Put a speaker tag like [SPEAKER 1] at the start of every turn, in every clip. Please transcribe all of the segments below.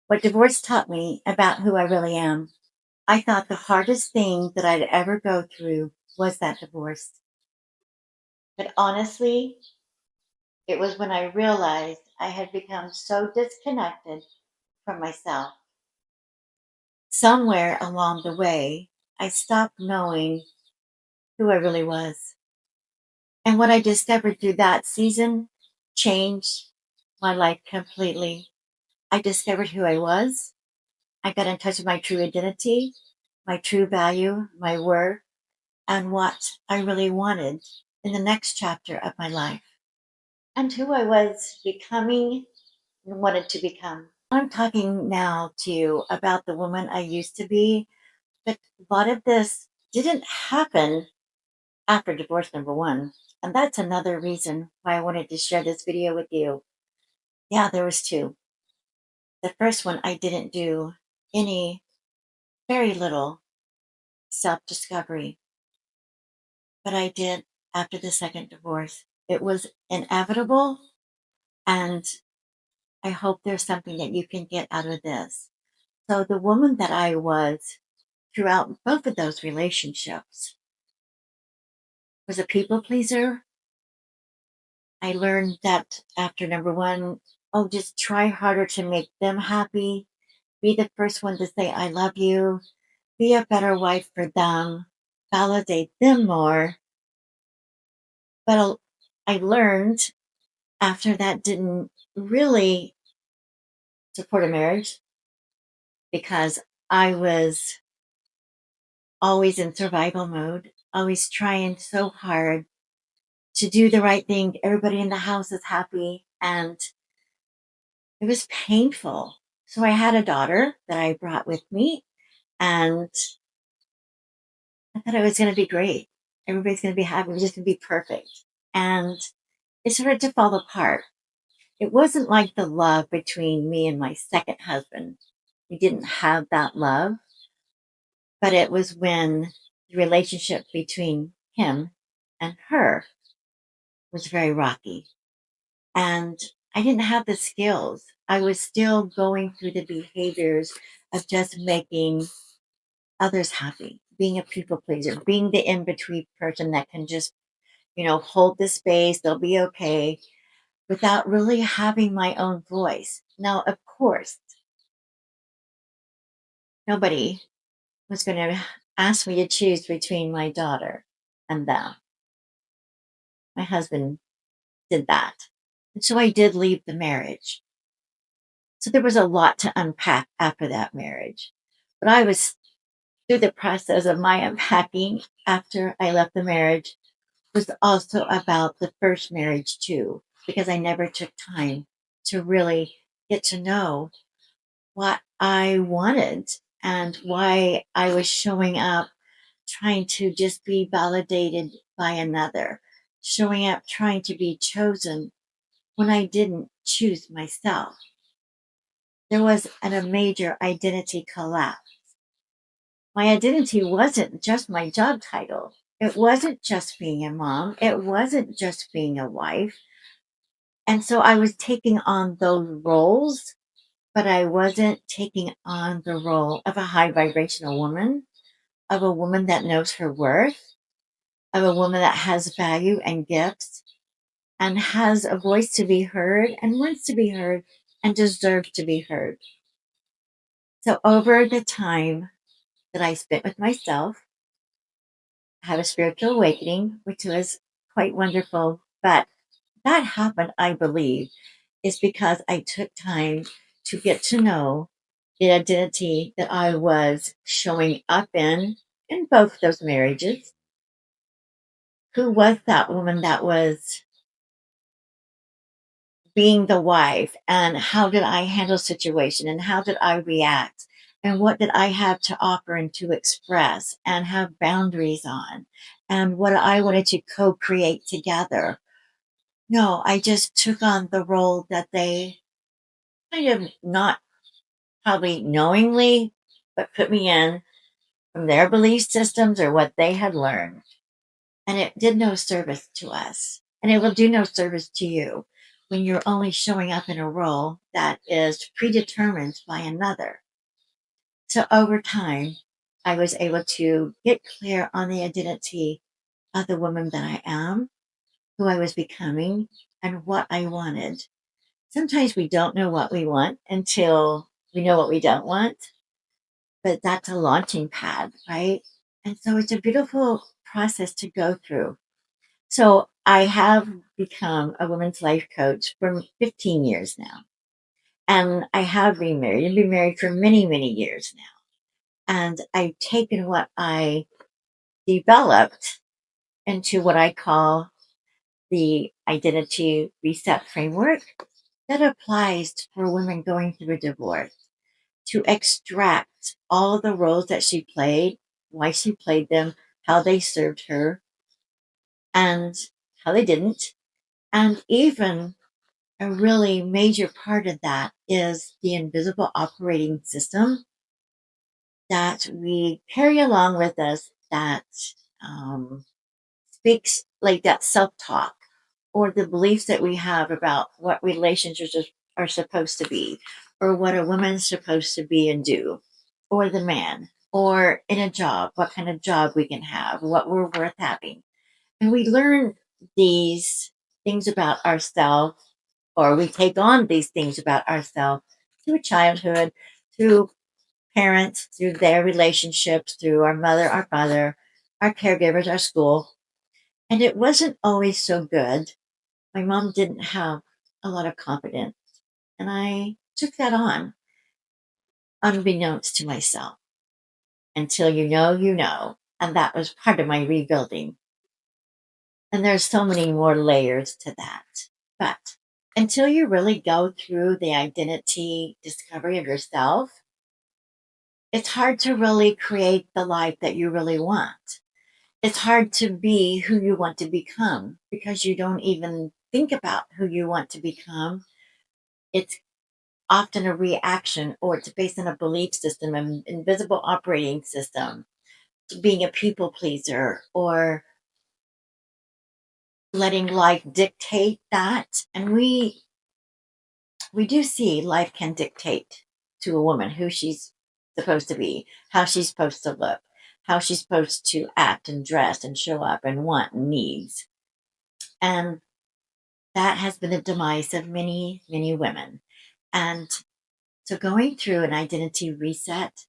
[SPEAKER 1] What divorce taught me about who I really am. I thought the hardest thing that I'd ever go through was that divorce. But honestly, it was when I realized I had become so disconnected from myself. Somewhere along the way, I stopped knowing who I really was. And what I discovered through that season changed my life completely. I discovered who I was. I got in touch with my true identity, my true value, my worth, and what I really wanted in the next chapter of my life and who I was becoming and wanted to become. I'm talking now to you about the woman I used to be, but a lot of this didn't happen after divorce number one. And that's another reason why I wanted to share this video with you. Yeah, there was two. The first one, I didn't do any, very little self discovery, but I did after the second divorce. It was inevitable, and I hope there's something that you can get out of this. So, the woman that I was throughout both of those relationships was a people pleaser. I learned that after number one, oh, just try harder to make them happy. Be the first one to say, I love you. Be a better wife for them. Validate them more. But I learned after that didn't really support a marriage because I was always in survival mode, always trying so hard to do the right thing. Everybody in the house is happy, and it was painful. So I had a daughter that I brought with me, and I thought it was going to be great. Everybody's going to be happy. It was just going to be perfect. And it started to fall apart. It wasn't like the love between me and my second husband. We didn't have that love, but it was when the relationship between him and her was very rocky. And I didn't have the skills. I was still going through the behaviors of just making others happy, being a people pleaser, being the in between person that can just, hold the space, they'll be okay, without really having my own voice. Now, of course, nobody was going to ask me to choose between my daughter and them. My husband did that. And so I did leave the marriage. So there was a lot to unpack after that marriage. But I was through the process of my unpacking after I left the marriage was also about the first marriage too, because I never took time to really get to know what I wanted and why I was showing up trying to just be validated by another, showing up trying to be chosen when I didn't choose myself. There was a major identity collapse. My identity wasn't just my job title. It wasn't just being a mom. It wasn't just being a wife. And so I was taking on those roles, but I wasn't taking on the role of a high vibrational woman, of a woman that knows her worth, of a woman that has value and gifts and has a voice to be heard and wants to be heard and deserves to be heard. So over the time that I spent with myself, I had a spiritual awakening, which was quite wonderful. But that happened, I believe, is because I took time to get to know the identity that I was showing up in both those marriages. Who was that woman that was being the wife, and how did I handle situation, and how did I react, and what did I have to offer and to express and have boundaries on, and what I wanted to co-create together. No, I just took on the role that they kind of not probably knowingly, but put me in from their belief systems or what they had learned. And it did no service to us. And it will do no service to you. when you're only showing up in a role that is predetermined by another. So over time, I was able to get clear on the identity of the woman that I am, who I was becoming, and what I wanted. Sometimes we don't know what we want until we know what we don't want, but that's a launching pad, right? And so it's a beautiful process to go through. So I have become a women's life coach for 15 years now. And I have remarried and been married for many, many years now. And I've taken what I developed into what I call the identity reset framework that applies for women going through a divorce to extract all the roles that she played, why she played them, how they served her, and how they didn't. And even a really major part of that is the invisible operating system that we carry along with us that um, speaks like that self talk or the beliefs that we have about what relationships are supposed to be or what a woman's supposed to be and do or the man or in a job, what kind of job we can have, what we're worth having. And we learn these things about ourselves or we take on these things about ourselves through childhood, through parents, through their relationships, through our mother, our father, our caregivers, our school. And it wasn't always so good. My mom didn't have a lot of confidence. And I took that on, unbeknownst to myself. Until you know, you know. And that was part of my rebuilding. And there's so many more layers to that. But until you really go through the identity discovery of yourself, it's hard to really create the life that you really want. It's hard to be who you want to become because you don't even think about who you want to become. It's often a reaction or it's based on a belief system, an invisible operating system, being a people pleaser or letting life dictate that. And we do see life can dictate to a woman who she's supposed to be, how she's supposed to look, how she's supposed to act and dress and show up and want and needs. And that has been the demise of many, many women. And so going through an identity reset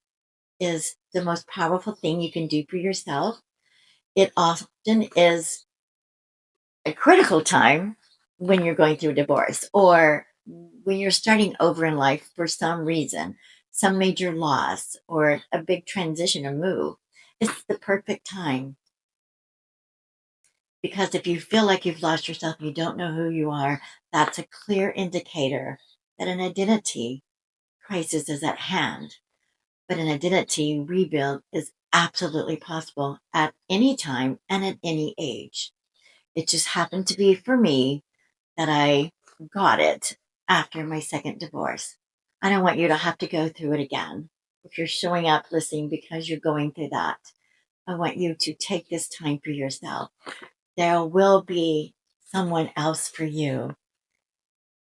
[SPEAKER 1] is the most powerful thing you can do for yourself. It often is a critical time when you're going through a divorce or when you're starting over in life for some reason, some major loss or a big transition or move. It's the perfect time because if you feel like you've lost yourself and you don't know who you are, that's a clear indicator that an identity crisis is at hand. But an identity rebuild is absolutely possible at any time and at any age. It just happened to be for me that I got it after my second divorce. I don't want you to have to go through it again. If you're showing up listening because you're going through that, I want you to take this time for yourself. There will be someone else for you.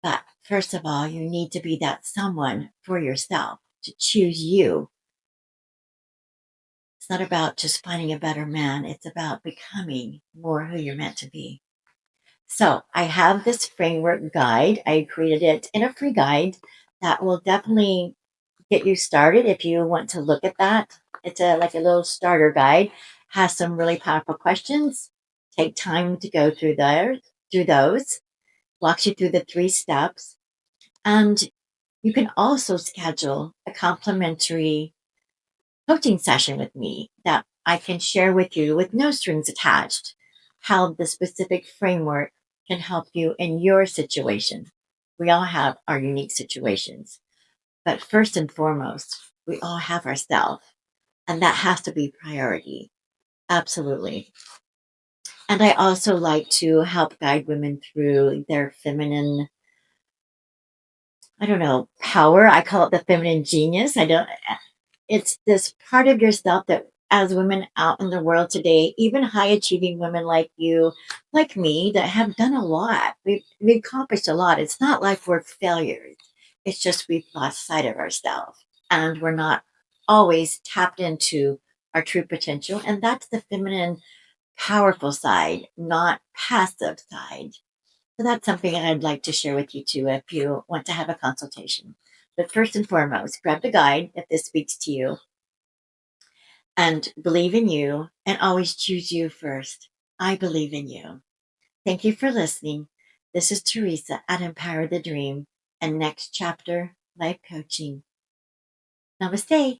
[SPEAKER 1] But first of all, you need to be that someone for yourself, to choose you. It's not about just finding a better man, it's about becoming more who you're meant to be. So I have this framework guide. I created it in a free guide that will definitely get you started if you want to look at that. It's like a little starter guide, has some really powerful questions. Take time to go through those, walks you through the 3 steps. And you can also schedule a complimentary coaching session with me that I can share with you with no strings attached how the specific framework can help you in your situation. We all have our unique situations, but first and foremost, we all have ourselves, and that has to be priority. Absolutely. And I also like to help guide women through their feminine, I don't know, power. I call it the feminine genius. I don't, it's this part of yourself that as women out in the world today, even high achieving women like you, like me, that have done a lot. We've accomplished a lot. It's not like we're failures. It's just we've lost sight of ourselves and we're not always tapped into our true potential. And that's the feminine, powerful side, not passive side. So that's something I'd like to share with you too if you want to have a consultation. But first and foremost, grab the guide if this speaks to you and believe in you and always choose you first. I believe in you. Thank you for listening. This is Teresa at Empower the Dream and Next Chapter Life Coaching. Namaste.